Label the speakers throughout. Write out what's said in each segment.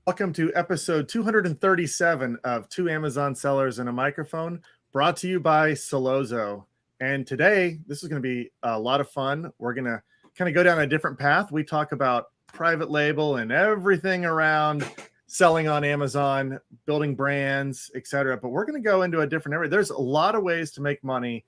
Speaker 1: Welcome to episode 237 of Two Amazon Sellers and a Microphone, brought to you by Solozo. And today, this is going to be a lot of fun. We're going to kind of go down a different path. We talk about private label and everything around selling on Amazon, building brands, etc. But we're going to go into a different area. There's a lot of ways to make money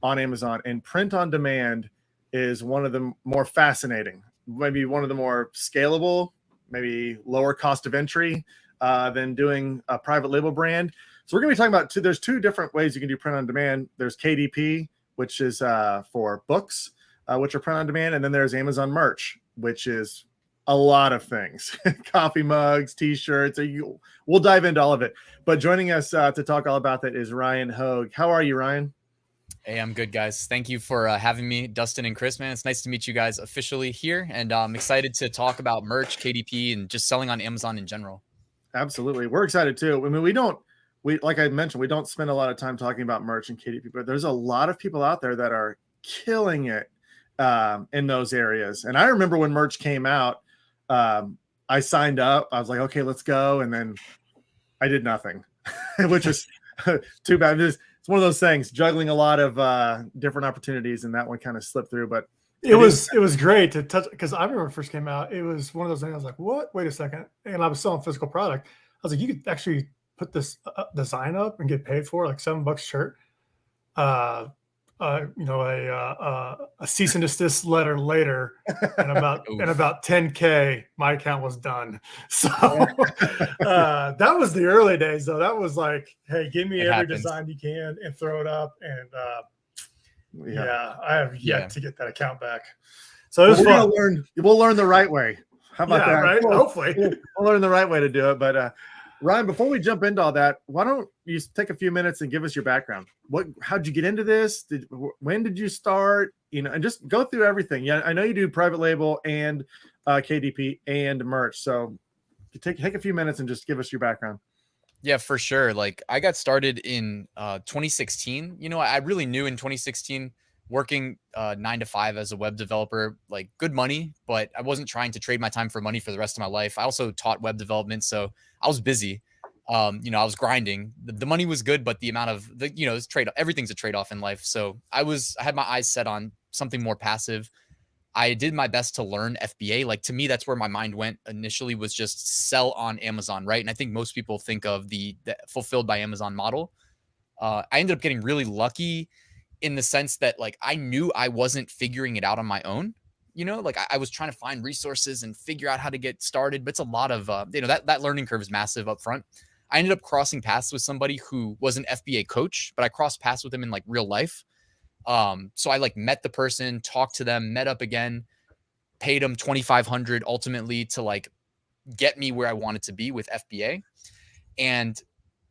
Speaker 1: on Amazon, and print on demand is one of the more fascinating, maybe one of the more scalable, maybe lower cost of entry than doing a private label brand. So we're going to be talking about there's two different ways you can do print on demand. There's KDP, which is for books, which are print on demand. And then there's Amazon merch, which is a lot of things, coffee mugs, t-shirts. We'll dive into all of it. But joining us to talk all about that is Ryan Hogue. How are you, Ryan?
Speaker 2: Hey, I'm good, guys. Thank you for having me, Dustin and Chris, man. It's nice to meet you guys officially here. And I'm excited to talk about merch, KDP, and just selling on Amazon in general.
Speaker 1: Absolutely. We're excited too. I mean, like I mentioned, we don't spend a lot of time talking about merch and KDP, but there's a lot of people out there that are killing it in those areas. And I remember when merch came out, I signed up. I was like, okay, let's go. And then I did nothing, which is too bad. It's one of those things, juggling a lot of different opportunities, and that one kind of slipped through. But
Speaker 3: it was great to touch, because I remember when it first came out, it was one of those things. I was like, what? Wait a second. And I was selling physical product. I was like, you could actually put this design up and get paid for like $7 a shirt. A cease and desist letter later, and about 10K, my account was done. So that was the early days, though. That was like, hey, give me every design you can and throw it up. And I have yet to get that account back. So it was fun.
Speaker 1: We'll learn the right way. How about that?
Speaker 3: Right? Hopefully,
Speaker 1: we'll learn the right way to do it. But Ryan, before we jump into all that, why don't you take a few minutes and give us your background? How'd you get into this? When did you start? And just go through everything. Yeah, I know you do private label and KDP and merch. So take a few minutes and just give us your background.
Speaker 2: Yeah, for sure. Like, I got started in 2016. I really knew in 2016 working 9 to 5 as a web developer, like, good money, but I wasn't trying to trade my time for money for the rest of my life. I also taught web development, so I was busy. I was grinding. The money was good, but the amount of it's trade-off. Everything's a trade-off in life. So I had my eyes set on something more passive. I did my best to learn FBA. Like, to me, that's where my mind went initially, was just sell on Amazon, right? And I think most people think of the fulfilled by Amazon model. I ended up getting really lucky in the sense that, like, I knew I wasn't figuring it out on my own. Like, I was trying to find resources and figure out how to get started, but it's a lot of, that learning curve is massive up front. I ended up crossing paths with somebody who was an FBA coach, but I crossed paths with him in, like, real life. So I, like, met the person, talked to them, met up again, paid them $2,500 ultimately to, like, get me where I wanted to be with FBA. And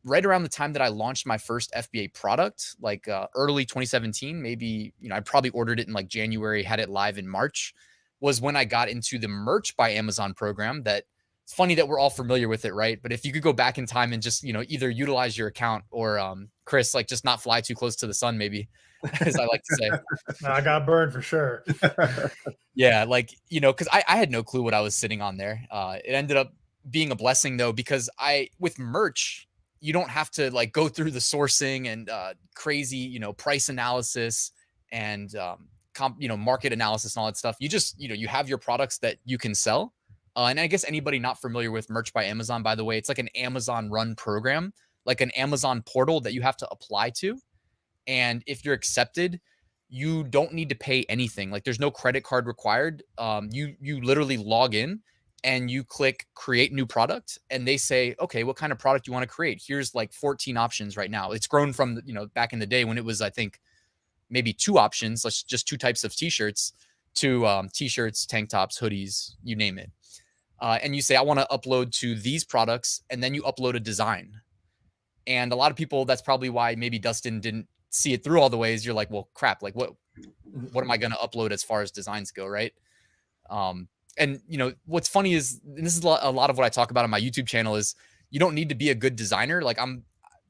Speaker 2: right around the time that I launched my first FBA product, like early 2017, maybe, I probably ordered it in like January, had it live in March, was when I got into the Merch by Amazon program. That it's funny that we're all familiar with it, right? But if you could go back in time and just, either utilize your account or, Chris, like, just not fly too close to the sun, maybe, as I like to say.
Speaker 3: I got burned for sure.
Speaker 2: Yeah, like, because I had no clue what I was sitting on there. It ended up being a blessing, though, because with merch, you don't have to, like, go through the sourcing and crazy, price analysis and market analysis and all that stuff. You just, you have your products that you can sell. And I guess anybody not familiar with Merch by Amazon, by the way, it's like an Amazon run program, like an Amazon portal that you have to apply to. And if you're accepted, you don't need to pay anything. Like, there's no credit card required. You literally log in and you click create new product, and they say, okay, what kind of product you want to create? Here's like 14 options right now. It's grown from, back in the day when it was, I think, maybe 2 options, like just 2 types of t-shirts, to t-shirts, tank tops, hoodies, you name it. And you say, I want to upload to these products, and then you upload a design. And a lot of people, that's probably why maybe Dustin didn't see it through all the ways. You're like, well, crap, like, what am I going to upload as far as designs go, right? And what's funny is, and this is a lot of what I talk about on my YouTube channel, is you don't need to be a good designer. Like, I'm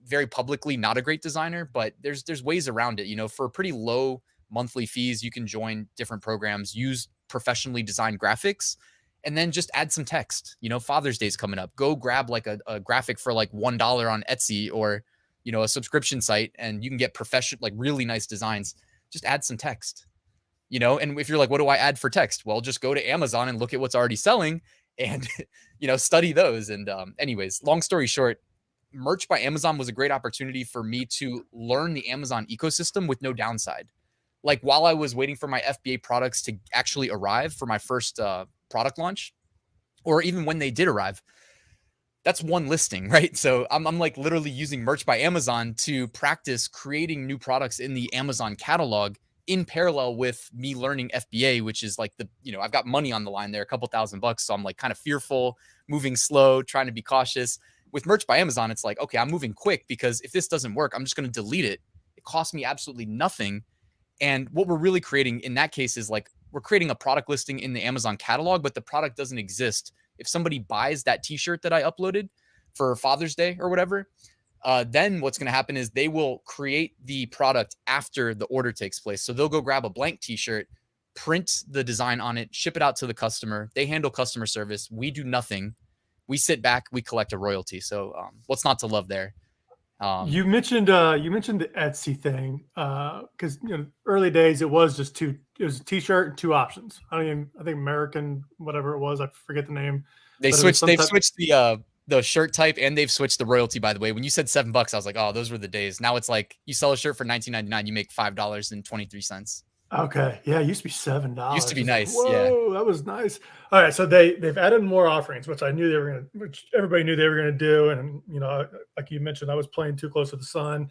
Speaker 2: very publicly not a great designer, but there's ways around it. For pretty low monthly fees, you can join different programs, use professionally designed graphics, and then just add some text. Father's Day's coming up. Go grab like a graphic for like $1 on Etsy or, a subscription site, and you can get professional, like really nice designs. Just add some text, and if you're like, what do I add for text? Well, just go to Amazon and look at what's already selling and, study those. And anyways, long story short, Merch by Amazon was a great opportunity for me to learn the Amazon ecosystem with no downside. Like while I was waiting for my FBA products to actually arrive for my first product launch, or even when they did arrive, that's one listing, right? So I'm like literally using Merch by Amazon to practice creating new products in the Amazon catalog in parallel with me learning FBA, which is like I've got money on the line there, a couple $1,000. So I'm like kind of fearful, moving slow, trying to be cautious. With Merch by Amazon, it's like, okay, I'm moving quick because if this doesn't work, I'm just going to delete it. It costs me absolutely nothing. And what we're really creating in that case is like, we're creating a product listing in the Amazon catalog, but the product doesn't exist. If somebody buys that t-shirt that I uploaded for Father's Day or whatever, then what's going to happen is they will create the product after the order takes place. So they'll go grab a blank t-shirt, print the design on it, ship it out to the customer. They handle customer service. We do nothing. We sit back, we collect a royalty. So what's not to love there?
Speaker 3: You mentioned the Etsy thing because early days it was just it was a t-shirt and two options. I think American whatever it was, I forget the name.
Speaker 2: They've switched the shirt type, and they've switched the royalty, by the way. When you said $7, I was like, oh, those were the days. Now it's like you sell a shirt for $19.99, you make $5.23.
Speaker 3: Okay. Yeah, it used to be $7.
Speaker 2: Used to be nice.
Speaker 3: Whoa,
Speaker 2: yeah.
Speaker 3: That was nice. All right. So they've added more offerings, which which everybody knew they were gonna do. And like you mentioned, I was playing too close to the sun,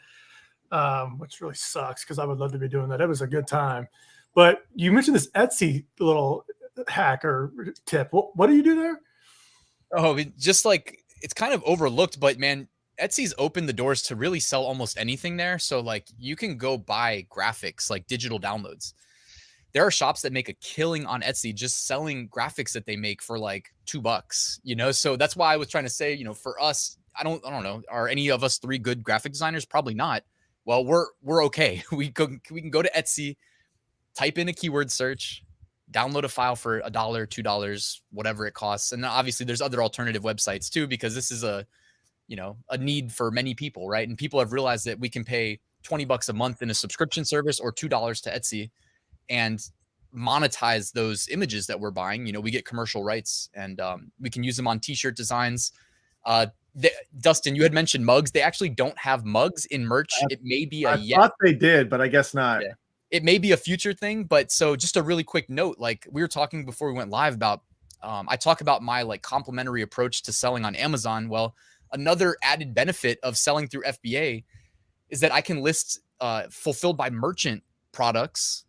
Speaker 3: which really sucks because I would love to be doing that. It was a good time. But you mentioned this Etsy little hack or tip. What do you do there?
Speaker 2: Oh, just like it's kind of overlooked, but man, Etsy's opened the doors to really sell almost anything there. So like you can go buy graphics, like digital downloads. There are shops that make a killing on Etsy just selling graphics that they make for like $2, So that's why I was trying to say, for us, I don't know, are any of us three good graphic designers? Probably not. Well, we're okay. We can go to Etsy, type in a keyword search, download a file for $1, $2, whatever it costs. And obviously there's other alternative websites too, because this is a need for many people, right? And people have realized that we can pay $20 a month in a subscription service or $2 to Etsy and monetize those images that we're buying. We get commercial rights, and we can use them on t-shirt designs. Dustin, you had mentioned mugs. They actually don't have mugs in merch. It may be
Speaker 1: I thought they did, but I guess not.
Speaker 2: Yeah. It may be a future thing, but so just a really quick note, like we were talking before we went live about, I talk about my like complimentary approach to selling on Amazon. Well, another added benefit of selling through FBA is that I can list fulfilled by merchant products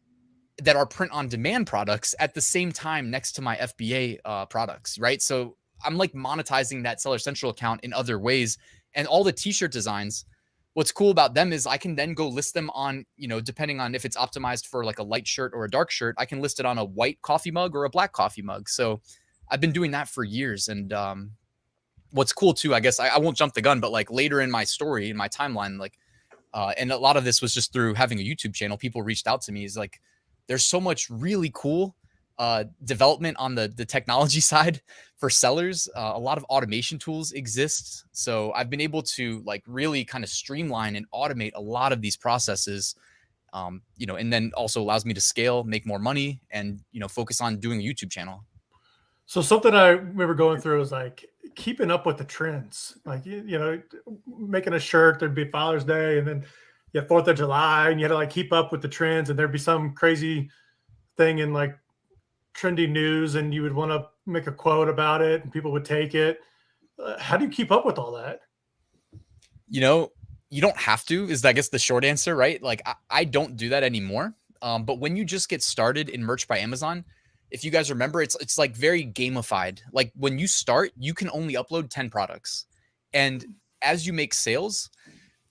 Speaker 2: that are print on demand products at the same time next to my FBA products, right? So I'm like monetizing that Seller Central account in other ways. And all the t-shirt designs, what's cool about them is I can then go list them on, depending on if it's optimized for like a light shirt or a dark shirt, I can list it on a white coffee mug or a black coffee mug. So I've been doing that for years. And what's cool too, I guess I won't jump the gun, but like later in my story, in my timeline, like, and a lot of this was just through having a YouTube channel, people reached out to me, is like, there's so much really cool development on the technology side for sellers. A lot of automation tools exist. So I've been able to like really kind of streamline and automate a lot of these processes, and then also allows me to scale, make more money, and, focus on doing a YouTube channel.
Speaker 3: So something I remember going through is like keeping up with the trends, like, making a shirt, there'd be Father's Day, and then you have 4th of July, and you had to like keep up with the trends, and there'd be some crazy thing in like trendy news, and you would want to make a quote about it and people would take it. How do you keep up with all that?
Speaker 2: You don't have to, is I guess the short answer, right? Like I don't do that anymore. But when you just get started in Merch by Amazon, if you guys remember, it's like very gamified. Like when you start, you can only upload 10 products. And as you make sales,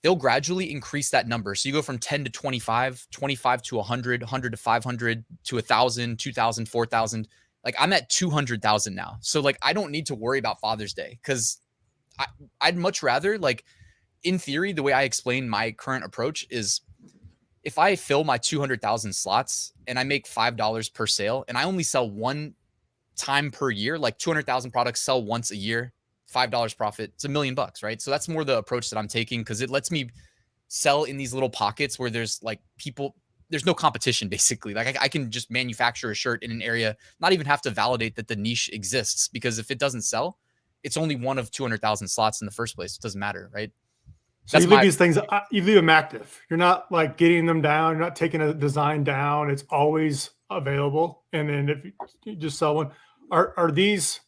Speaker 2: they'll gradually increase that number. So you go from 10 to 25, 25 to 100, 100 to 500 to 1,000, 2,000, 4,000. Like I'm at 200,000 now. So like, I don't need to worry about Father's Day, because I'd much rather, like, in theory, the way I explain my current approach is if I fill my 200,000 slots and I make $5 per sale and I only sell one time per year, like 200,000 products sell once a year, $5 profit, it's $1 million, right? So that's more the approach that I'm taking, because it lets me sell in these little pockets where there's like there's no competition basically. Like I can just manufacture a shirt in an area, not even have to validate that the niche exists, because if it doesn't sell, it's only one of 200,000 slots in the first place. It doesn't matter, right?
Speaker 3: So you leave these things, you leave them active. You're not like getting them down. You're not taking a design down. It's always available. And then if you just sell one, are these,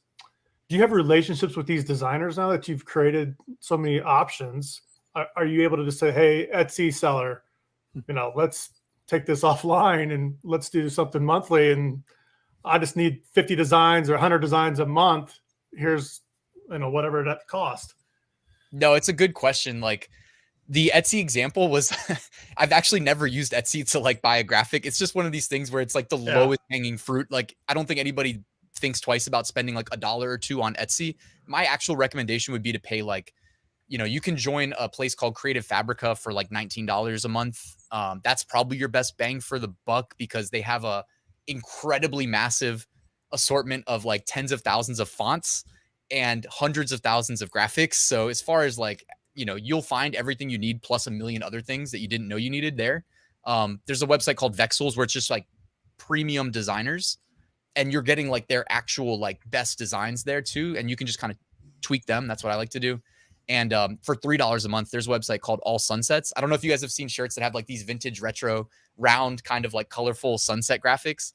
Speaker 3: do you have relationships with these designers now that you've created so many options? Are you able to just say, hey, Etsy seller, let's take this offline and let's do something monthly. And I just need 50 designs or 100 designs a month. Here's, whatever that cost.
Speaker 2: No, it's a good question. Like the Etsy example was, I've actually never used Etsy to like buy a graphic. It's just one of these things where it's like the lowest hanging fruit. Like I don't think anybody thinks twice about spending like $1 or $2 on Etsy. My actual recommendation would be to pay like, you can join a place called Creative Fabrica for like $19 a month. That's probably your best bang for the buck, because they have a incredibly massive assortment of like tens of thousands of fonts and hundreds of thousands of graphics. So as far as like, you'll find everything you need plus a million other things that you didn't know you needed there. There's a website called Vexels where it's just like premium designers, and you're getting like their actual like best designs there too. And you can just kind of tweak them. That's what I like to do. And for $3 a month, there's a website called All Sunsets. I don't know if you guys have seen shirts that have like these vintage retro round kind of like colorful sunset graphics.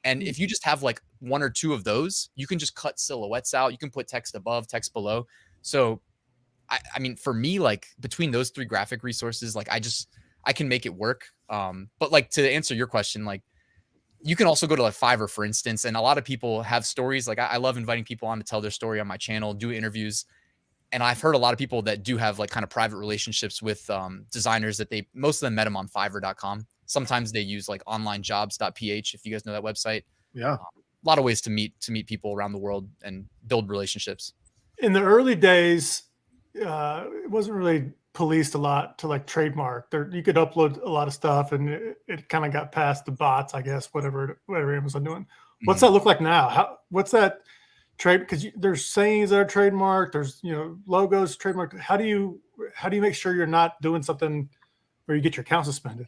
Speaker 2: And if you just have like one or two of those, you can just cut silhouettes out. You can put text above, text below. So, I mean, for me, like between those three graphic resources, like I can make it work. But like to answer your question, like you can also go to like Fiverr, for instance. And a lot of people have stories. Like I love inviting people on to tell their story on my channel, do interviews. And I've heard a lot of people that do have like kind of private relationships with designers that most of them met them on Fiverr.com. Sometimes they use like onlinejobs.ph, if you guys know that website.
Speaker 1: Yeah.
Speaker 2: A lot of ways to meet people around the world and build relationships.
Speaker 3: In the early days, it wasn't really policed a lot to like trademark. You could upload a lot of stuff, and it kind of got past the bots, I guess, whatever Amazon doing. What's that look like now? What's that trade? Because there's sayings that are trademarked. There's logos trademarked. How do you make sure you're not doing something where you get your account suspended?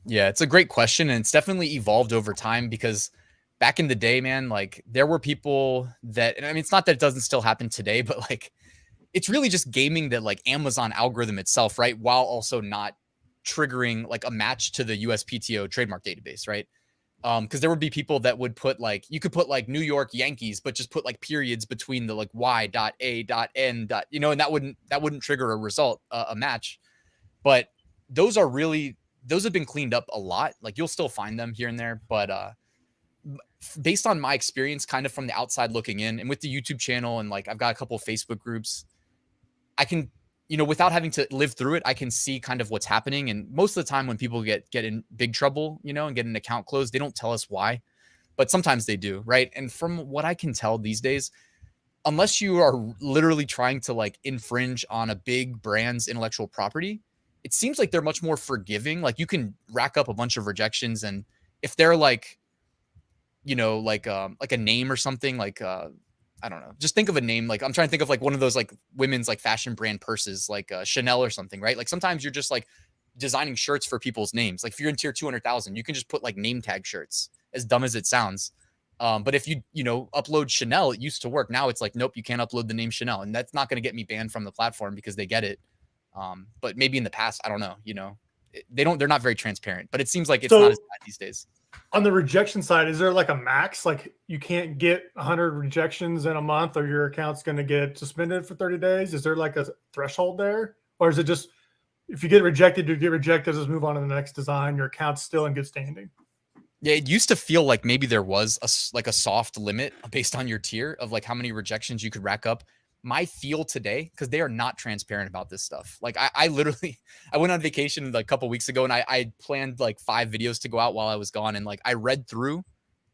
Speaker 2: Yeah, it's a great question, and it's definitely evolved over time, because back in the day, man, like there were people that, and I mean, it's not that it doesn't still happen today, but like it's really just gaming that like Amazon algorithm itself, right? While also not triggering like a match to the USPTO trademark database, right? Because there would be people that would put like, you could put like New York Yankees, but just put like periods between the like Y.A.N. And that wouldn't trigger a result, a match. But those have been cleaned up a lot. Like you'll still find them here and there, but based on my experience kind of from the outside looking in, and with the YouTube channel, and like I've got a couple of Facebook groups, I can, without having to live through it, I can see kind of what's happening. And most of the time when people get in big trouble, and get an account closed, they don't tell us why, but sometimes they do, right? And from what I can tell these days, unless you are literally trying to like infringe on a big brand's intellectual property, it seems like they're much more forgiving. Like you can rack up a bunch of rejections, and if they're like, like a name or something, like I don't know, just think of a name. Like I'm trying to think of like one of those like women's like fashion brand purses, like Chanel or something, right? Like sometimes you're just like designing shirts for people's names. Like if you're in tier 200,000, you can just put like name tag shirts, as dumb as it sounds. But if you upload Chanel, it used to work. Now it's like, nope, you can't upload the name Chanel, and that's not going to get me banned from the platform because they get it. But maybe in the past, I don't know, they're not very transparent, but it seems like it's not as bad these days.
Speaker 3: On the rejection side, is there like a max? Like you can't get 100 rejections in a month, or your account's going to get suspended for 30 days? Is there like a threshold there? Or is it just, if you get rejected, you get rejected, just move on to the next design, your account's still in good standing?
Speaker 2: Yeah, it used to feel like maybe there was a soft limit based on your tier of like how many rejections you could rack up. My feel today, because they are not transparent about this stuff. Like I literally, I went on vacation like a couple weeks ago, and I planned like 5 videos to go out while I was gone. And like, I read through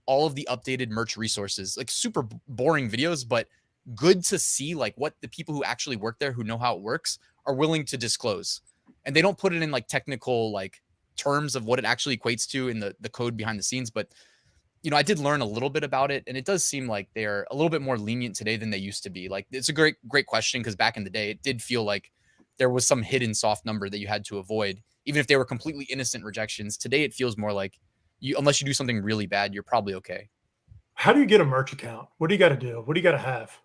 Speaker 2: all of the updated merch resources, like super boring videos, but good to see like what the people who actually work there, who know how it works, are willing to disclose. And they don't put it in like technical like terms of what it actually equates to in the code behind the scenes. But I did learn a little bit about it, and it does seem like they're a little bit more lenient today than they used to be. Like, it's a great question, because back in the day, it did feel like there was some hidden soft number that you had to avoid, even if they were completely innocent rejections. Today, it feels more like unless you do something really bad, you're probably okay.
Speaker 3: How do you get a merch account? What do you got to do? What do you got to have?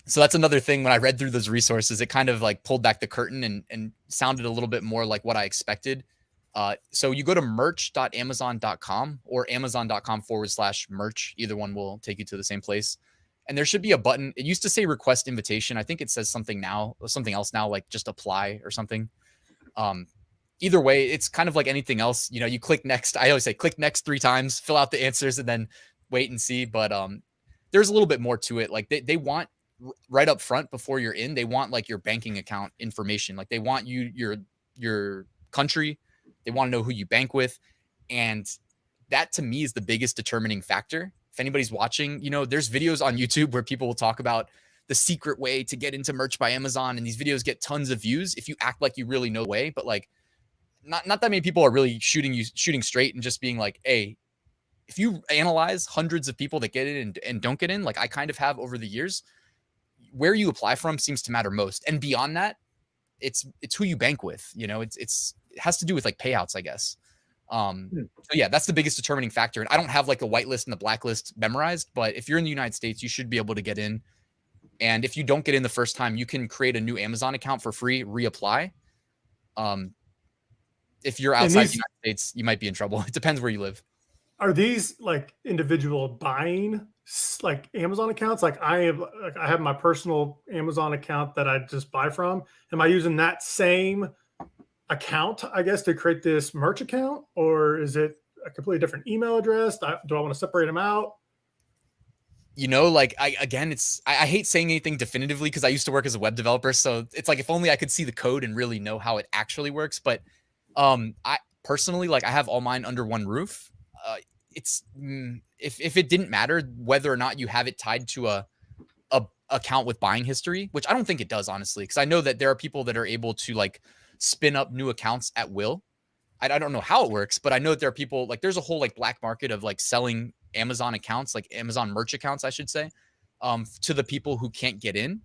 Speaker 2: So that's another thing. When I read through those resources, it kind of like pulled back the curtain and sounded a little bit more like what I expected. So you go to merch.amazon.com or amazon.com/merch. Either one will take you to the same place. And there should be a button. It used to say request invitation. I think it says something else now, like just apply or something. Either way, it's kind of like anything else. You click next. I always say click next 3 times, fill out the answers, and then wait and see. But there's a little bit more to it. Like they want right up front before you're in, they want like your banking account information. Like they want your country. They want to know who you bank with. And that to me is the biggest determining factor. If anybody's watching, there's videos on YouTube where people will talk about the secret way to get into Merch by Amazon. And these videos get tons of views if you act like you really know the way. But like, not that many people are really shooting straight and just being like, hey, if you analyze hundreds of people that get in and don't get in, like I kind of have over the years, where you apply from seems to matter most. And beyond that, it's who you bank with. It has to do with like payouts, I guess. So yeah, that's the biggest determining factor. And I don't have like the whitelist and the blacklist memorized, but if you're in the United States, you should be able to get in. And if you don't get in the first time, you can create a new Amazon account for free, reapply. If you're outside the United States, you might be in trouble. It depends where you live.
Speaker 3: Are these like individual buying like Amazon accounts? Like I have my personal Amazon account that I just buy from. Am I using that same account, I guess, to create this merch account, or is it a completely different email address? Do I want to separate them out?
Speaker 2: I hate saying anything definitively because I used to work as a web developer. So it's like, if only I could see the code and really know how it actually works. But I personally, like, I have all mine under one roof. If it didn't matter whether or not you have it tied to a account with buying history, which I don't think it does, honestly, because I know that there are people that are able to like spin up new accounts at will. I don't know how it works, but I know that there are people, like, there's a whole like black market of like selling Amazon accounts, like Amazon merch accounts, I should say, to the people who can't get in.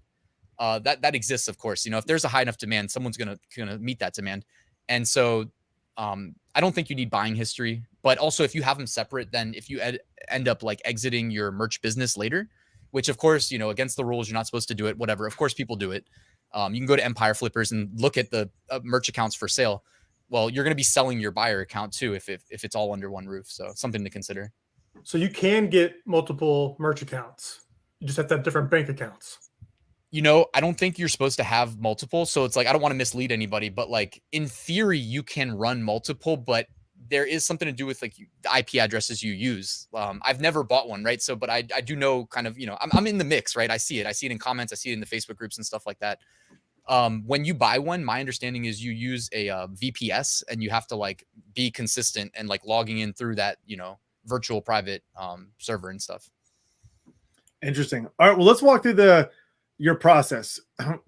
Speaker 2: That exists, of course. If there's a high enough demand, someone's gonna meet that demand. And so I don't think you need buying history, but also if you have them separate, then if you end up like exiting your merch business later, which of course, against the rules, you're not supposed to do it, whatever. Of course, people do it. You can go to Empire Flippers and look at the merch accounts for sale. Well, you're going to be selling your buyer account too if it's all under one roof. So something to consider.
Speaker 3: So you can get multiple merch accounts. You just have to have different bank accounts.
Speaker 2: I don't think you're supposed to have multiple. So it's like, I don't want to mislead anybody, but like in theory, you can run multiple, but there is something to do with like the IP addresses you use. I've never bought one, right? So, but I do know kind of, I'm in the mix, right? I see it in comments. I see it in the Facebook groups and stuff like that. When you buy one, my understanding is you use a VPS and you have to like be consistent and like logging in through that, virtual private server and stuff.
Speaker 1: Interesting. All right, well, let's walk through your process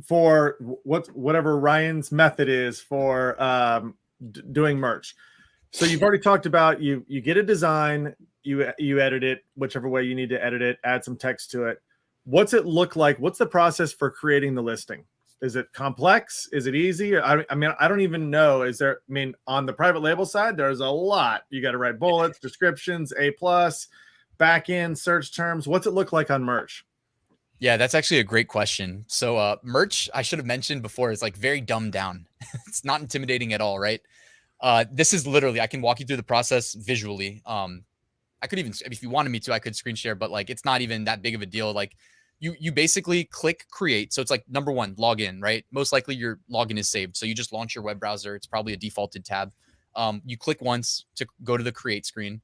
Speaker 1: for whatever Ryan's method is for doing merch. So you've already talked about you get a design, you edit it whichever way you need to edit it, add some text to it. What's it look like? What's the process for creating the listing? Is it complex? Is it easy? I mean, I don't even know. On the private label side, there's a lot. You got to write bullets, descriptions, A+, back end, search terms. What's it look like on merch?
Speaker 2: Yeah, that's actually a great question. So merch, I should have mentioned before, is like very dumbed down. It's not intimidating at all, right? This is literally, I can walk you through the process visually. I could even, if you wanted me to, I could screen share, but like, it's not even that big of a deal. Like you basically click create. So it's like number one, login, right? Most likely your login is saved. So you just launch your web browser. It's probably a defaulted tab. You click once to go to the create screen.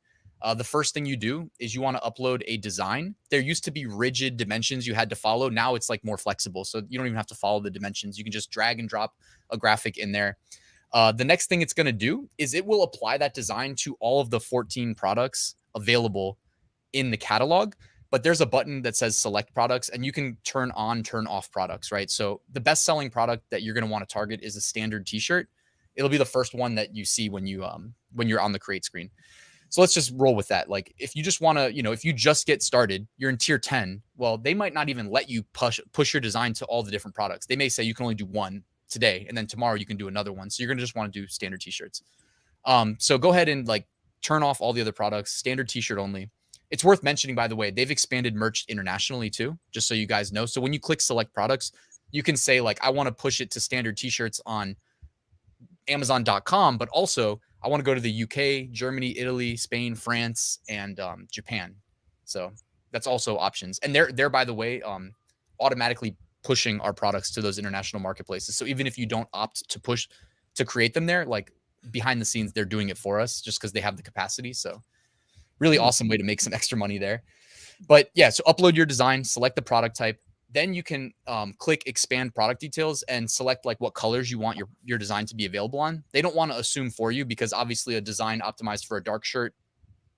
Speaker 2: The first thing you do is you want to upload a design. There used to be rigid dimensions you had to follow. Now it's like more flexible. So you don't even have to follow the dimensions. You can just drag and drop a graphic in there. The next thing it's going to do is it will apply that design to all of the 14 products available in the catalog. But there's a button that says select products and you can turn on, turn off products, right? So the best selling product that you're going to want to target is a standard t-shirt. It'll be the first one that you see when you're on the create screen. So let's just roll with that. Like if you just want to, if you just get started, you're in tier 10. Well, they might not even let you push your design to all the different products. They may say you can only do one today, and then tomorrow you can do another one. So you're going to just want to do standard t-shirts. So go ahead and like turn off all the other products, standard t-shirt only. It's worth mentioning, by the way, they've expanded merch internationally too, just so you guys know. So when you click select products, you can say like, I want to push it to standard t-shirts on Amazon.com, but also I want to go to the UK, Germany, Italy, Spain, France, and Japan. So that's also options. And they're by the way, automatically pushing our products to those international marketplaces. So even if you don't opt to push to create them there, like behind the scenes, they're doing it for us just because they have the capacity. So really awesome way to make some extra money there. But yeah, so upload your design, select the product type. Then you can click expand product details and select like what colors you want your design to be available on. They don't want to assume for you because obviously a design optimized for a dark shirt,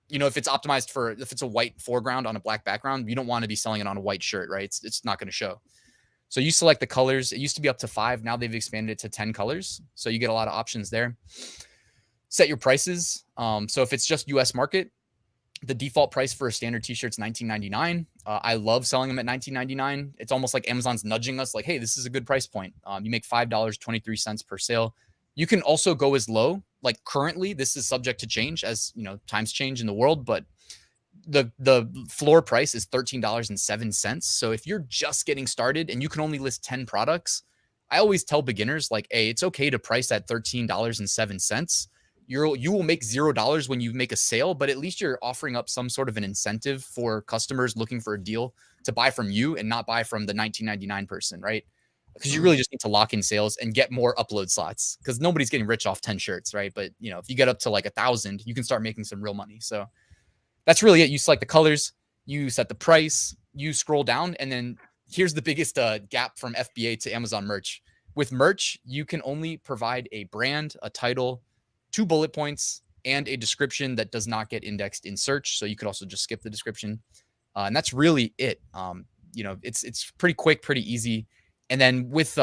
Speaker 2: if it's optimized if it's a white foreground on a black background, you don't want to be selling it on a white shirt, right? It's not going to show. So you select the colors. It used to be up to 5. Now they've expanded it to 10 colors. So you get a lot of options there. Set your prices. So if it's just US market, the default price for a standard t-shirt is $19.99. I love selling them at $19.99. It's almost like Amazon's nudging us like, hey, this is a good price point. You make $5.23 per sale. You can also go as low. Like currently, this is subject to change as times change in the world, but the floor price is $13.07. So if you're just getting started and you can only list 10 products, I always tell beginners like, hey, it's okay to price at $13.07. You will make $0 when you make a sale, but at least you're offering up some sort of an incentive for customers looking for a deal to buy from you and not buy from the $19.99 person, right? Because you really just need to lock in sales and get more upload slots because nobody's getting rich off 10 shirts, right? But if you get up to like 1,000, you can start making some real money. So that's really it. You select the colors, you set the price, you scroll down, and then here's the biggest gap from FBA to Amazon merch. With merch, you can only provide a brand, a title, 2 bullet points, and a description that does not get indexed in search. So you could also just skip the description. And that's really it. It's pretty quick, pretty easy. And then with,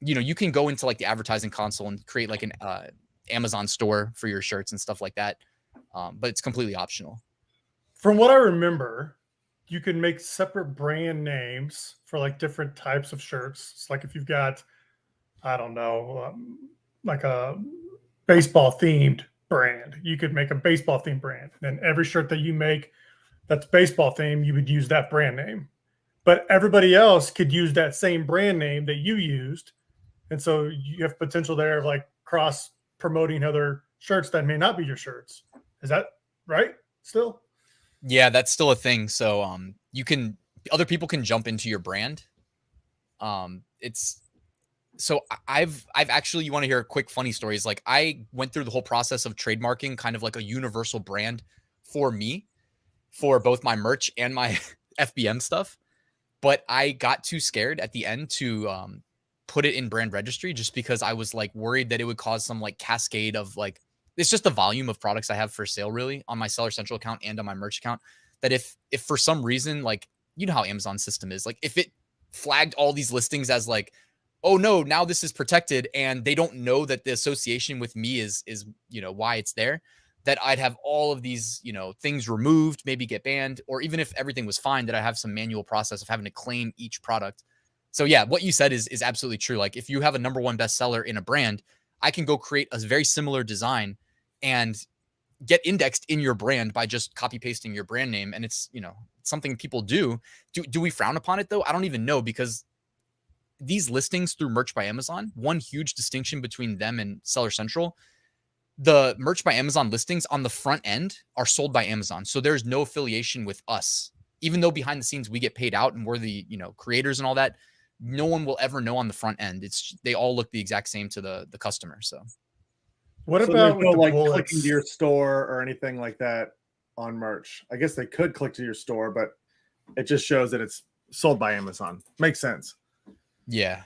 Speaker 2: you can go into like the advertising console and create like an Amazon store for your shirts and stuff like that. But it's completely optional.
Speaker 3: From what I remember, you can make separate brand names for like different types of shirts. It's like if you've got, I don't know, like a baseball themed brand, you could make a baseball themed brand. And then every shirt that you make that's baseball themed, you would use that brand name. But everybody else could use that same brand name that you used. And so you have potential there of like cross promoting other shirts that may not be your shirts. Is that right? Still?
Speaker 2: Yeah, that's still a thing. So other people can jump into your brand. So I've actually, you want to hear a quick funny stories? Like I went through the whole process of trademarking kind of like a universal brand for me, for both my merch and my FBM stuff. But I got too scared at the end to put it in brand registry just because I was like worried that it would cause some like cascade of like, it's just the volume of products I have for sale really on my Seller Central account and on my merch account, that if for some reason, like, how Amazon's system is, like if it flagged all these listings as like, oh no, now this is protected and they don't know that the association with me is why it's there, that I'd have all of these, things removed, maybe get banned, or even if everything was fine, that I have some manual process of having to claim each product. So yeah, what you said is absolutely true. Like if you have a #1 bestseller in a brand, I can go create a very similar design and get indexed in your brand by just copy pasting your brand name. And it's, something people do. Do we frown upon it though? I don't even know, because these listings through Merch by Amazon, one huge distinction between them and Seller Central, the Merch by Amazon listings on the front end are sold by Amazon. So there's no affiliation with us, even though behind the scenes we get paid out and we're the, creators and all that. No one will ever know on the front end. They all look the exact same to the customer. So
Speaker 3: what about with the
Speaker 1: like
Speaker 3: bullets?
Speaker 1: Clicking to your store or anything like that on merch? I guess they could click to your store, but it just shows that it's sold by Amazon. Makes sense.
Speaker 2: Yeah.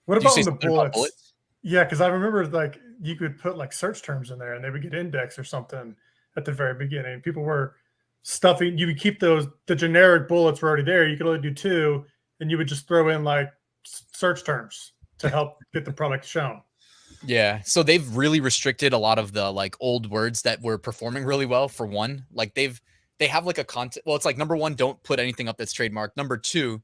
Speaker 3: What about the bullets? Yeah, because I remember like you could put like search terms in there and they would get indexed or something at the very beginning. People were stuffing. You would keep the generic bullets were already there. You could only do 2, and you would just throw in like search terms to help get the product shown.
Speaker 2: Yeah. So they've really restricted a lot of the like old words that were performing really well. For one, like they have like a content. Well, it's like number one, don't put anything up that's trademarked. Number two,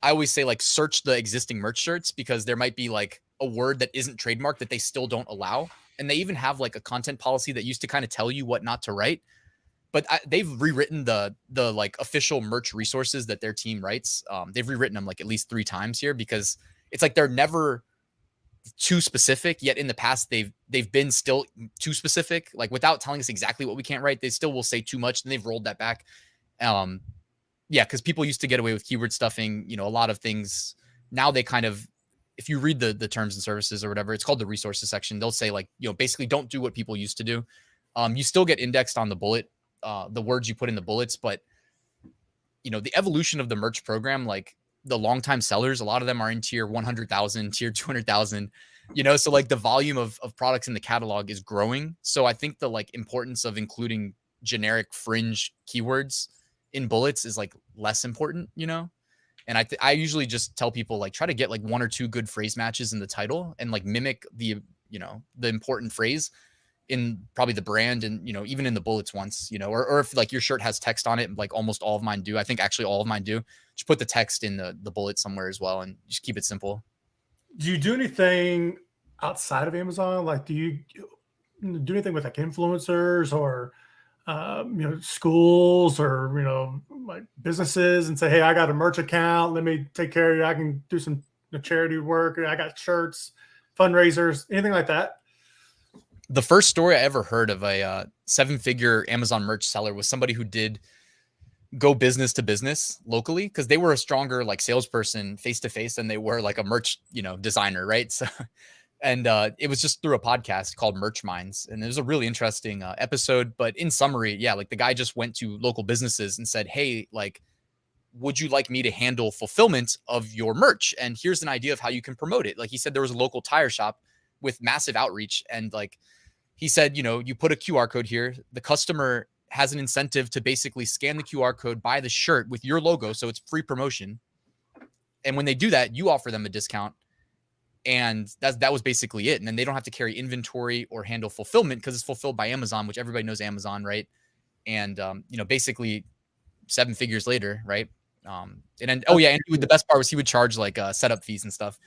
Speaker 2: I always say like search the existing merch shirts because there might be like a word that isn't trademarked that they still don't allow. And they even have like a content policy that used to kind of tell you what not to write. But they've rewritten the like official merch resources that their team writes. They've rewritten them like at least 3 times here because it's like they're never too specific, yet in the past they've been still too specific, like without telling us exactly what we can't write. They still will say too much, and they've rolled that back. Yeah, because people used to get away with keyword stuffing, a lot of things. Now they kind of, if you read the terms and services or whatever, it's called the resources section. They'll say like, basically don't do what people used to do. You still get indexed on the bullet, the words you put in the bullets, but the evolution of the merch program, like the longtime sellers, a lot of them are in tier 100,000, tier 200,000, so like the volume of products in the catalog is growing. So I think the like importance of including generic fringe keywords in bullets is like less important, and I usually just tell people like try to get like 1 or 2 good phrase matches in the title and like mimic the important phrase in probably the brand and even in the bullets once, or if like your shirt has text on it, like almost all of mine do. I think actually all of mine do. Just put the text in the bullet somewhere as well and just keep it simple.
Speaker 3: Do you do anything outside of Amazon? Like, do you do anything with like influencers or schools or like businesses and say, hey, I got a merch account, let me take care of you, I can do some charity work, I got shirts, fundraisers, anything like that?
Speaker 2: The first story I ever heard of a 7-figure Amazon merch seller was somebody who did go business to business locally because they were a stronger like salesperson face to face than they were like a merch designer, right? So and it was just through a podcast called Merch Minds, and it was a really interesting episode. But in summary, yeah, like the guy just went to local businesses and said, hey, like, would you like me to handle fulfillment of your merch? And here's an idea of how you can promote it. Like he said, there was a local tire shop with massive outreach, and like he said, you put a QR code here. The customer has an incentive to basically scan the QR code, buy the shirt with your logo. So it's free promotion. And when they do that, you offer them a discount. And that was basically it. And then they don't have to carry inventory or handle fulfillment because it's fulfilled by Amazon, which everybody knows Amazon, right? And, basically 7 figures later, right? And then, and the best part was he would charge like setup fees and stuff,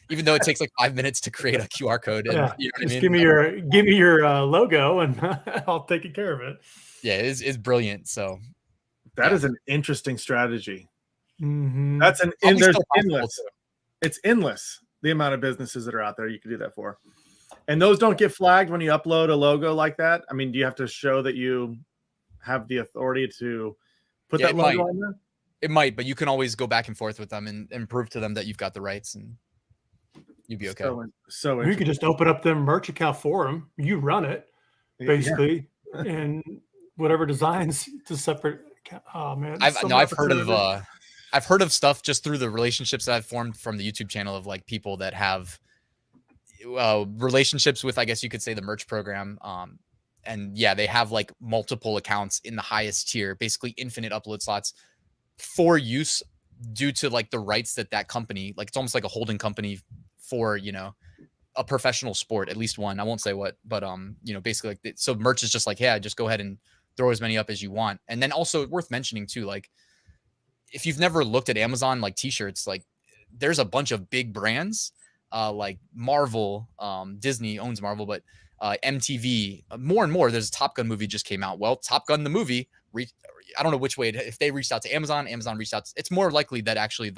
Speaker 2: even though it takes like 5 minutes to create a QR code. And,
Speaker 3: just give me your logo and I'll take care of it.
Speaker 2: Yeah, it's brilliant. So
Speaker 1: that is an interesting strategy.
Speaker 3: Mm-hmm.
Speaker 1: That's there's endless. It's endless the amount of businesses that are out there you can do that for. And those don't get flagged when you upload a logo like that. I mean, do you have to show that you have the authority to put that logo on there?
Speaker 2: It might, but you can always go back and forth with them and prove to them that you've got the rights, and you'd be okay.
Speaker 1: So
Speaker 3: you could just open up their merch account for them. You run it, basically, and whatever designs to separate. Oh man,
Speaker 2: I've heard of stuff just through the relationships that I've formed from the YouTube channel of like people that have relationships with, I guess you could say, the merch program. And yeah, they have like multiple accounts in the highest tier, basically infinite upload slots for use due to like the rights that company, like it's almost like a holding company for, a professional sport, at least one. I won't say what, but basically like, so merch is just like, yeah, just go ahead and throw as many up as you want. And then also worth mentioning too, like if you've never looked at Amazon, like t-shirts, like there's a bunch of big brands, like Marvel, Disney owns Marvel, but MTV, more and more. There's a Top Gun movie just came out. Well, Top Gun the movie, I don't know which way. If they reached out to Amazon reached out. It's more likely that actually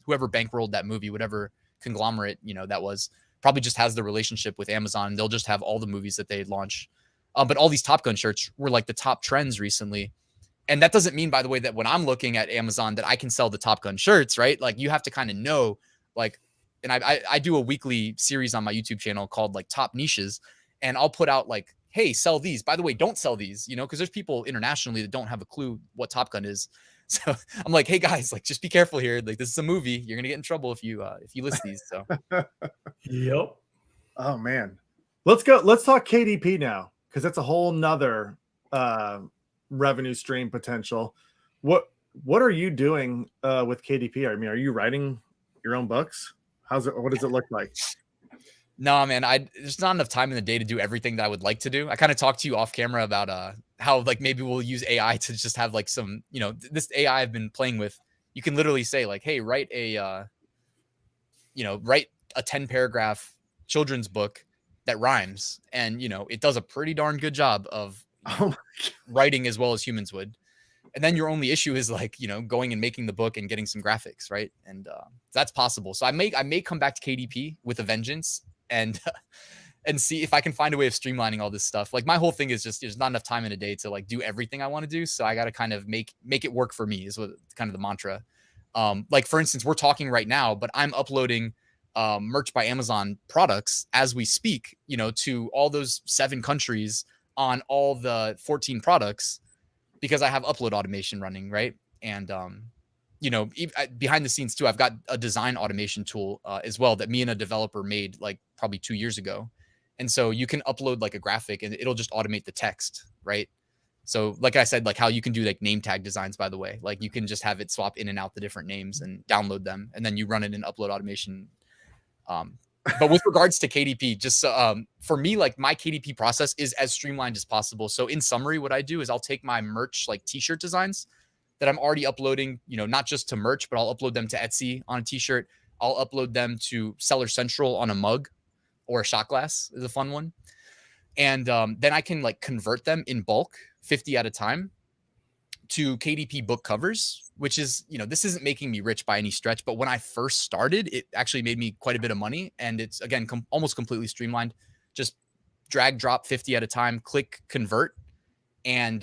Speaker 2: whoever bankrolled that movie, whatever conglomerate that was, probably just has the relationship with Amazon. They'll just have all the movies that they launch. But all these Top Gun shirts were like the top trends recently. And that doesn't mean, by the way, that when I'm looking at Amazon that I can sell the Top Gun shirts, right? Like you have to kind of know, like, and I do a weekly series on my YouTube channel called like Top Niches, and I'll put out like, hey, sell these. By the way, don't sell these, because there's people internationally that don't have a clue what Top Gun is. So I'm like, hey guys, like just be careful here. Like this is a movie. You're gonna get in trouble if you list these. So
Speaker 3: yep.
Speaker 1: Oh man. Let's talk KDP now, because that's a whole nother revenue stream potential. What are you doing with KDP? I mean, are you writing your own books? What does it look like?
Speaker 2: No, man, there's not enough time in the day to do everything that I would like to do. I kind of talked to you off camera about how like maybe we'll use AI to just have like some, this AI I've been playing with. You can literally say like, hey, write a 10 paragraph children's book that rhymes, and it does a pretty darn good job of writing as well as humans would. And then your only issue is like, going and making the book and getting some graphics, right? And that's possible. So I may come back to KDP with a vengeance and and see if I can find a way of streamlining all this stuff. Like my whole thing is just there's not enough time in a day to like do everything I want to do. So I got to kind of make it work for me is what kind of the mantra. Like for instance, we're talking right now, but I'm uploading merch by Amazon products as we speak, to all those 7 countries on all the 14 products because I have upload automation running, right? And behind the scenes too, I've got a design automation tool as well that me and a developer made like probably 2 years ago. And so you can upload like a graphic and it'll just automate the text, right? So like I said, like how you can do like name tag designs, by the way, like you can just have it swap in and out the different names and download them. And then you run it in upload automation. But with regards to KDP, just for me, like my KDP process is as streamlined as possible. So in summary, what I do is I'll take my merch, like t-shirt designs that I'm already uploading, not just to merch, but I'll upload them to Etsy on a t-shirt. I'll upload them to Seller Central on a mug or a shot glass is a fun one. And then I can like convert them in bulk, 50 at a time, to KDP book covers, which is, this isn't making me rich by any stretch, but when I first started, it actually made me quite a bit of money. And it's, again, almost completely streamlined. Just drag, drop 50 at a time, click convert. And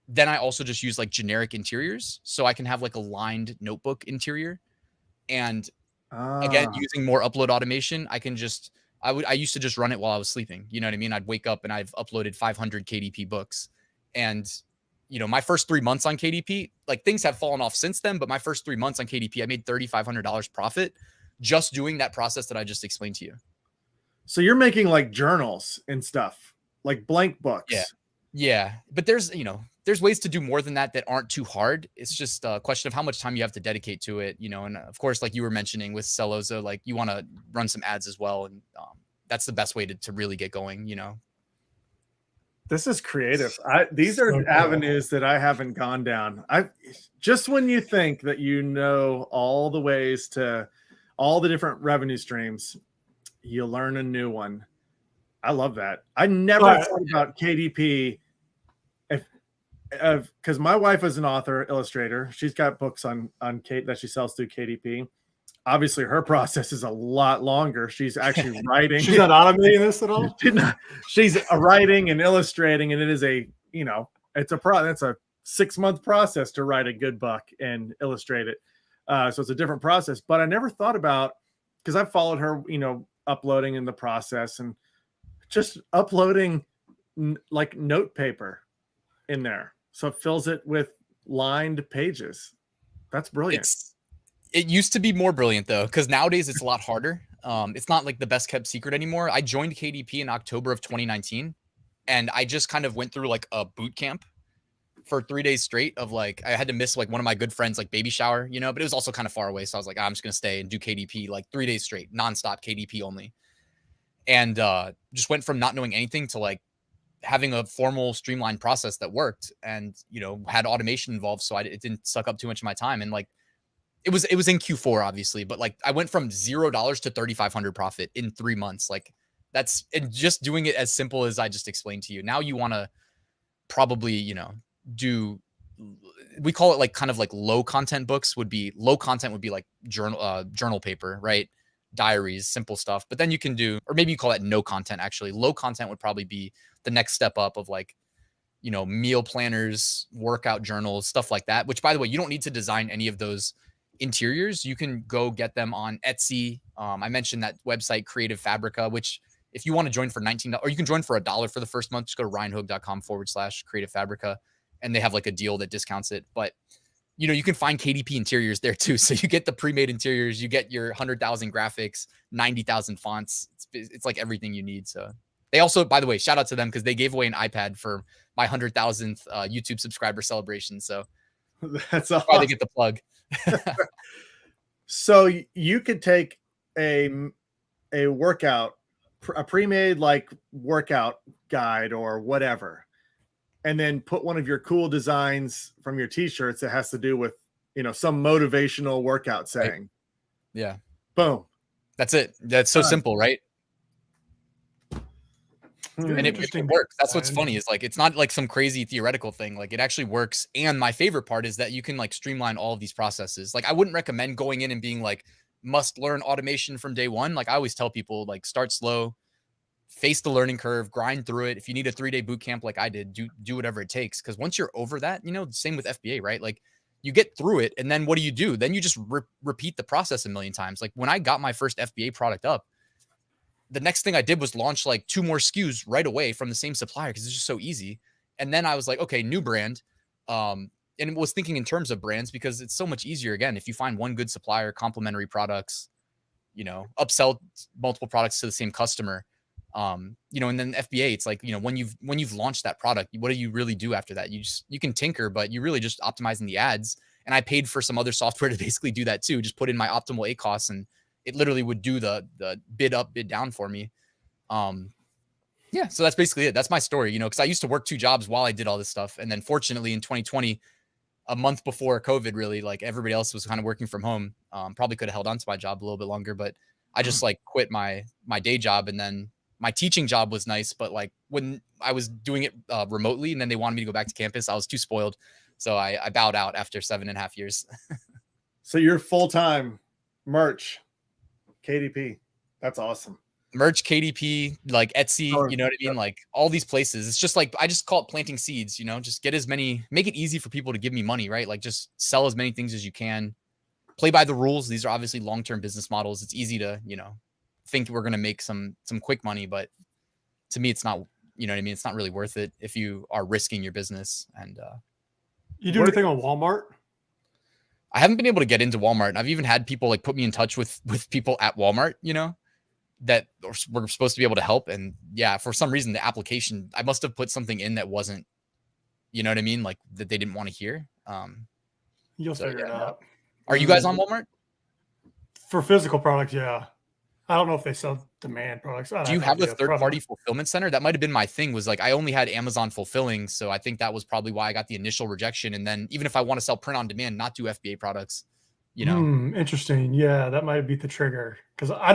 Speaker 2: then I also just use like generic interiors. So I can have like a lined notebook interior. And again, using more upload automation, I can just, I used to just run it while I was sleeping. You know what I mean? I'd wake up and I've uploaded 500 KDP books. And my first 3 months on KDP, like things have fallen off since then, but my first 3 months on KDP, I made $3,500 profit just doing that process that I just explained to you.
Speaker 1: So you're making like journals and stuff, like blank books.
Speaker 2: Yeah. But there's ways to do more than that aren't too hard. It's just a question of how much time you have to dedicate to it, and of course, like you were mentioning with Celozo, like you want to run some ads as well. And that's the best way to really get going,
Speaker 1: This is creative. These are avenues that I haven't gone down. Just when you think that all the ways to all the different revenue streams, you learn a new one. I love that. I never thought about KDP because my wife is an author, illustrator. She's got books on Kate that she sells through KDP. Obviously, her process is a lot longer. She's actually writing.
Speaker 3: She's not automating this at all.
Speaker 1: She's writing and illustrating, and it is it's a 6-month process to write a good book and illustrate it. So it's a different process. But I never thought about, because I've followed her, uploading in the process and just uploading like note paper in there, so it fills it with lined pages. That's brilliant.
Speaker 2: It used to be more brilliant though, because nowadays it's a lot harder. It's not like the best kept secret anymore. I joined KDP in October of 2019, and I just kind of went through like a boot camp for 3 days straight of like, I had to miss like one of my good friends, like baby shower, but it was also kind of far away. So I was like, I'm just going to stay and do KDP like 3 days straight, nonstop KDP only. And just went from not knowing anything to like having a formal streamlined process that worked, and, had automation involved. So it didn't suck up too much of my time. And like, it was in Q4 obviously, but like I went from $0 to 3,500 profit in 3 months. Like and just doing it as simple as I just explained to you. Now you want to probably, we call it like kind of like low content books would be like journal paper, right? Diaries, simple stuff. But then you can do, or maybe you call that no content. Actually, low content would probably be the next step up of like, meal planners, workout journals, stuff like that, which by the way, you don't need to design any of those interiors. You can go get them on Etsy. I mentioned that website, Creative Fabrica, which if you want to join for $19, or you can join for $1 for the first month, just go to ryanhogue.com/Creative Fabrica. And they have like a deal that discounts it. But, you can find KDP interiors there too. So you get the pre-made interiors, you get your 100,000 graphics, 90,000 fonts. It's like everything you need. So they also, by the way, shout out to them because they gave away an iPad for my 100,000th YouTube subscriber celebration. So
Speaker 1: that's awesome.
Speaker 2: Why they get the plug.
Speaker 1: So you could take a workout a pre-made like workout guide or whatever, and then put one of your cool designs from your t-shirts that has to do with, some motivational workout saying.
Speaker 2: Right. Yeah.
Speaker 1: Boom.
Speaker 2: That's it. That's so simple, right? And it works. That's what's funny is like, it's not like some crazy theoretical thing. Like it actually works. And my favorite part is that you can like streamline all of these processes. Like I wouldn't recommend going in and being like, must learn automation from day one. Like I always tell people, like start slow, face the learning curve, grind through it. If you need a 3-day boot camp, like I did, do whatever it takes. Cause once you're over that, same with FBA, right? Like you get through it. And then what do? Then you just repeat the process a million times. Like when I got my first FBA product up, the next thing I did was launch like 2 more SKUs right away from the same supplier because it's just so easy. And then I was like, okay, new brand. And was thinking in terms of brands because it's so much easier. Again, if you find one good supplier, complementary products, upsell multiple products to the same customer. And then FBA, it's like, when you've launched that product, what do you really do after that? You can tinker, but you really just optimizing the ads. And I paid for some other software to basically do that too. Just put in my optimal ACoS and it literally would do the bid up, bid down for me. Yeah, so that's basically it. That's my story, because I used to work 2 jobs while I did all this stuff. And then fortunately in 2020, a month before COVID, really, like everybody else was kind of working from home. Probably could have held on to my job a little bit longer, but I just like quit my day job. And then my teaching job was nice, but like when I was doing it remotely and then they wanted me to go back to campus, I was too spoiled. So I bowed out after 7.5 years.
Speaker 1: So you're full-time merch, KDP. That's awesome.
Speaker 2: Merch, KDP, like Etsy, you know what I mean? Like all these places. It's just like, I just call it planting seeds, just get make it easy for people to give me money, right? Like just sell as many things as you can, play by the rules. These are obviously long-term business models. It's easy to, think we're going to make some quick money, but to me, it's not, you know what I mean? It's not really worth it if you are risking your business. And
Speaker 3: you do anything on Walmart?
Speaker 2: I haven't been able to get into Walmart. And I've even had people like put me in touch with people at Walmart, that we're supposed to be able to help. And yeah, for some reason, the application, I must have put something in that wasn't, you know what I mean? Like that they didn't want to hear.
Speaker 3: You'll figure it out.
Speaker 2: Are you guys on Walmart?
Speaker 3: For physical products, yeah. I don't know if they sell demand products.
Speaker 2: Do you have a third-party fulfillment center? That might have been my thing, was like I only had Amazon fulfilling. So I think that was probably why I got the initial rejection. And then even if I want to sell print on demand, not do FBA products,
Speaker 3: Interesting. Yeah, that might be the trigger. Because I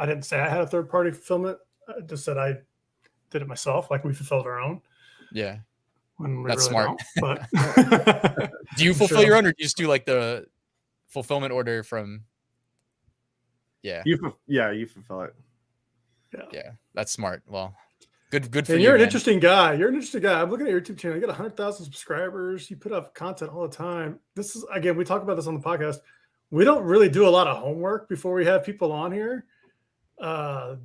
Speaker 3: didn't say I had a third-party fulfillment. I just said I did it myself. Like we fulfilled our own.
Speaker 2: Yeah.
Speaker 3: When we
Speaker 2: That's
Speaker 3: really
Speaker 2: smart.
Speaker 3: But
Speaker 2: do you fulfill your own, or do you just do like the fulfillment order from? Yeah.
Speaker 1: You fulfill it.
Speaker 2: Yeah. That's smart. Well, good for you.
Speaker 3: And you're an interesting guy. I'm looking at your YouTube channel. You got 100,000 subscribers. You put up content all the time. This is, again, we talk about this on the podcast. We don't really do a lot of homework before we have people on here.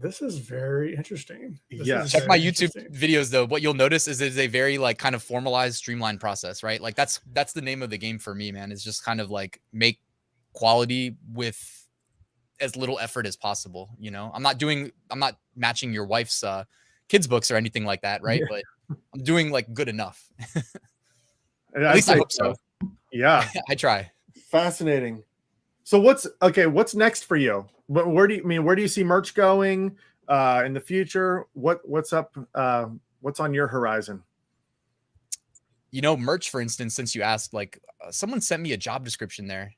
Speaker 3: This is very interesting.
Speaker 2: Check my YouTube videos though. What you'll notice is a very like kind of formalized, streamlined process, right? Like that's the name of the game for me, man. Is just kind of like make quality with as little effort as possible. I'm not matching your wife's kids books or anything like that, right? Yeah. But I'm doing like good enough. At least I hope so.
Speaker 1: Yeah.
Speaker 2: I try.
Speaker 1: Fascinating. So what's next for you? Where do you see merch going in the future? What's up? What's on your horizon?
Speaker 2: Merch, for instance, since you asked, like someone sent me a job description there,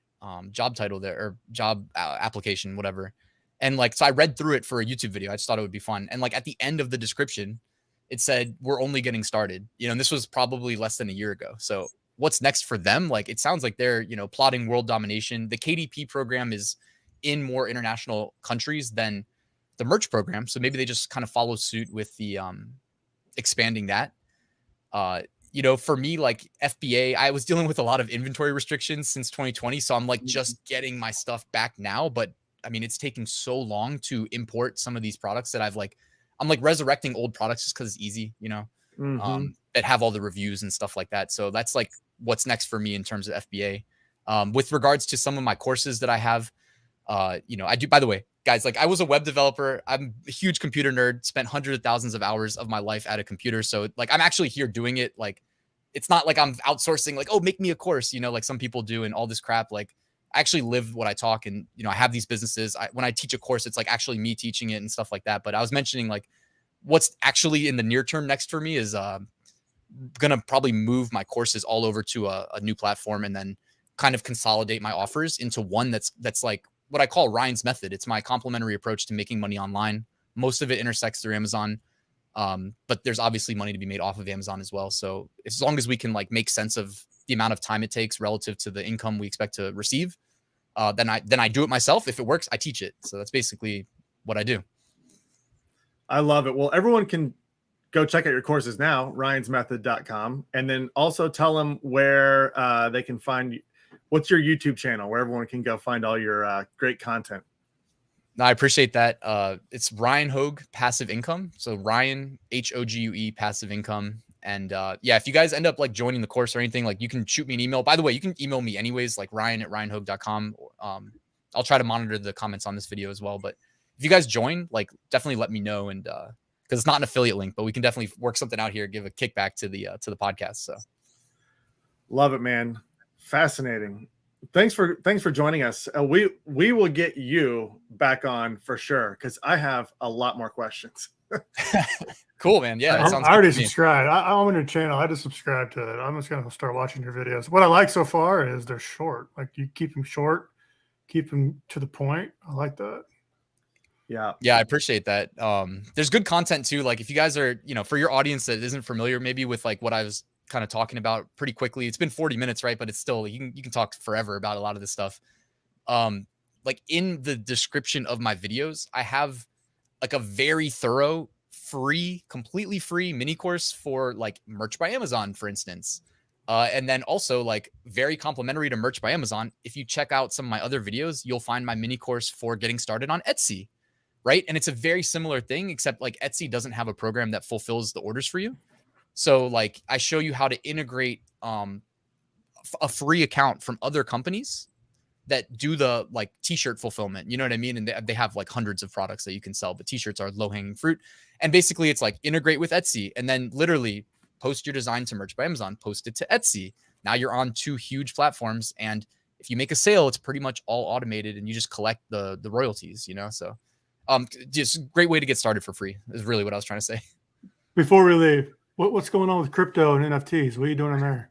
Speaker 2: job title there, or job application, whatever. And like, so I read through it for a YouTube video. I just thought it would be fun. And like at the end of the description, it said, we're only getting started, and this was probably less than a year ago. So what's next for them? Like, it sounds like they're, plotting world domination. The KDP program is in more international countries than the merch program. So maybe they just kind of follow suit with the expanding that. For me, like FBA, I was dealing with a lot of inventory restrictions since 2020. So I'm like just getting my stuff back now. But I mean, it's taking so long to import some of these products that I'm like resurrecting old products just because it's easy, that have all the reviews and stuff like that. So that's like what's next for me in terms of FBA. With regards to some of my courses that I have, I do, by the way, guys, like I was a web developer. I'm a huge computer nerd, spent hundreds of thousands of hours of my life at a computer. So like, I'm actually here doing it. Like, it's not like I'm outsourcing, like, oh, make me a course, like some people do and all this crap. Like I actually live what I talk, and I have these businesses. When I teach a course, it's like actually me teaching it and stuff like that. But I was mentioning like what's actually in the near term next for me is gonna probably move my courses all over to a new platform, and then kind of consolidate my offers into one that's like what I call Ryan's method. It's my complementary approach to making money online. Most of it intersects through Amazon. But there's obviously money to be made off of Amazon as well. So as long as we can like make sense of the amount of time it takes relative to the income we expect to receive, then I do it myself. If it works, I teach it. So that's basically what I do.
Speaker 1: I love it. Well, everyone can go check out your courses now, ryansmethod.com, and then also tell them where they can find. What's your YouTube channel where everyone can go find all your great content?
Speaker 2: No, I appreciate that. It's Ryan Hogue Passive Income. So Ryan Hogue Passive Income. And yeah, if you guys end up like joining the course or anything, like you can shoot me an email. By the way, you can email me anyways, like ryan@ryanhogue.com. I'll try to monitor the comments on this video as well. But if you guys join, like definitely let me know. And because it's not an affiliate link, but we can definitely work something out here, give a kickback to the podcast. So
Speaker 1: love it, man. Fascinating. Thanks for joining us. We will get you back on for sure, because I have a lot more questions.
Speaker 2: Cool, man. Yeah, that sounds
Speaker 3: I already
Speaker 2: good to me.
Speaker 3: subscribed. I'm on your channel. I just subscribed to it. I'm just gonna start watching your videos. What I like so far is they're short. Like you keep them short, keep them to the point. I like that.
Speaker 1: Yeah,
Speaker 2: I appreciate that. There's good content too. Like if you guys are, for your audience that isn't familiar maybe with like what I was kind of talking about pretty quickly. It's been 40 minutes, right? But it's still, you can talk forever about a lot of this stuff. Like in the description of my videos, I have like a very thorough, free, completely free mini course for like merch by Amazon, for instance. And then also like very complimentary to merch by Amazon. If you check out some of my other videos, you'll find my mini course for getting started on Etsy, right? And it's a very similar thing, except like Etsy doesn't have a program that fulfills the orders for you. So like I show you how to integrate a free account from other companies that do the like t-shirt fulfillment, you know what I mean? And they have like hundreds of products that you can sell, but t-shirts are low-hanging fruit. And basically it's like integrate with Etsy and then literally post your design to merch by Amazon, post it to Etsy. Now you're on 2 huge platforms. And if you make a sale, it's pretty much all automated and you just collect the royalties, So just a great way to get started for free is really what I was trying to say.
Speaker 3: Before we leave, what's going on with crypto and NFTs? What are you doing in there?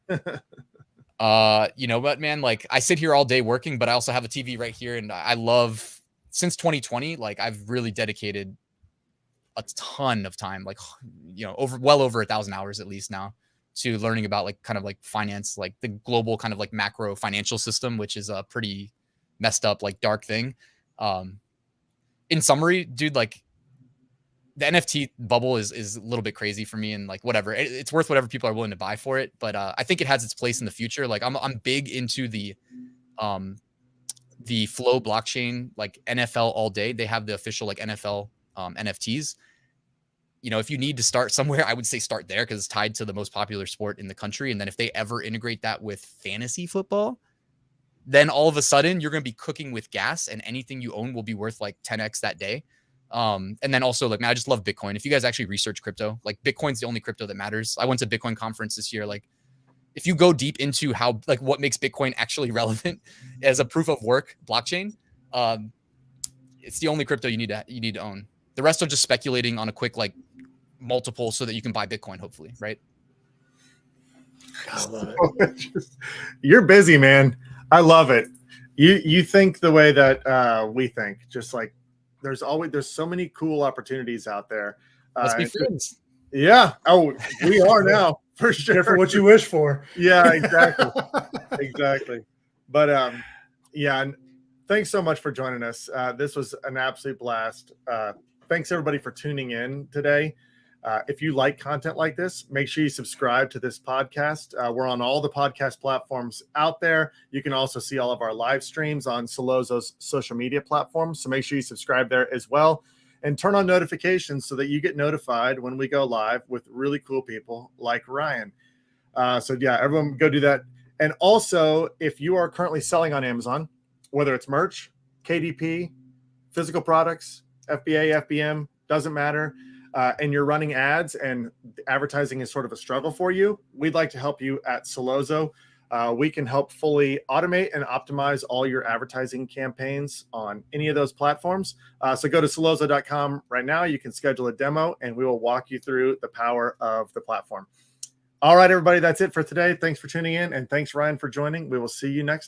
Speaker 2: You know what, man, like I sit here all day working, but I also have a TV right here. And I love, since 2020, like I've really dedicated a ton of time, like, well over 1,000 hours at least now to learning about like kind of like finance, like the global kind of like macro financial system, which is a pretty messed up, like dark thing. In summary, dude, like the NFT bubble is a little bit crazy for me, and like whatever, it's worth whatever people are willing to buy for it. But I think it has its place in the future. Like I'm big into the Flow blockchain, like NFL all day. They have the official like NFL NFTs. If you need to start somewhere, I would say start there because it's tied to the most popular sport in the country. And then if they ever integrate that with fantasy football, then all of a sudden you're going to be cooking with gas, and anything you own will be worth like 10x that day. And then also like, man, I just love Bitcoin. If you guys actually research crypto, like Bitcoin's the only crypto that matters. I went to Bitcoin conference this year. Like if you go deep into how, like what makes Bitcoin actually relevant as a proof of work blockchain, it's the only crypto you need to own. The rest are just speculating on a quick, like multiple so that you can buy Bitcoin, hopefully. Right.
Speaker 3: I love it.
Speaker 1: You're busy, man. I love it. You think the way that we think, just like, there's so many cool opportunities out there.
Speaker 2: Let's be friends.
Speaker 1: Yeah. Oh, we are now for sure.
Speaker 3: Careful what you wish for.
Speaker 1: Yeah, exactly. Exactly. But yeah, and thanks so much for joining us. This was an absolute blast. Thanks everybody for tuning in today. If you like content like this, make sure you subscribe to this podcast. We're on all the podcast platforms out there. You can also see all of our live streams on Solozo's social media platforms. So make sure you subscribe there as well and turn on notifications so that you get notified when we go live with really cool people like Ryan. So yeah, everyone go do that. And also, if you are currently selling on Amazon, whether it's merch, KDP, physical products, FBA, FBM, doesn't matter. And you're running ads and advertising is sort of a struggle for you, we'd like to help you at Solozo. we can help fully automate and optimize all your advertising campaigns on any of those platforms. So go to Celozo.com right now. You can schedule a demo and we will walk you through the power of the platform. All right, everybody, that's it for today. Thanks for tuning in. And thanks, Ryan, for joining. We will see you next time.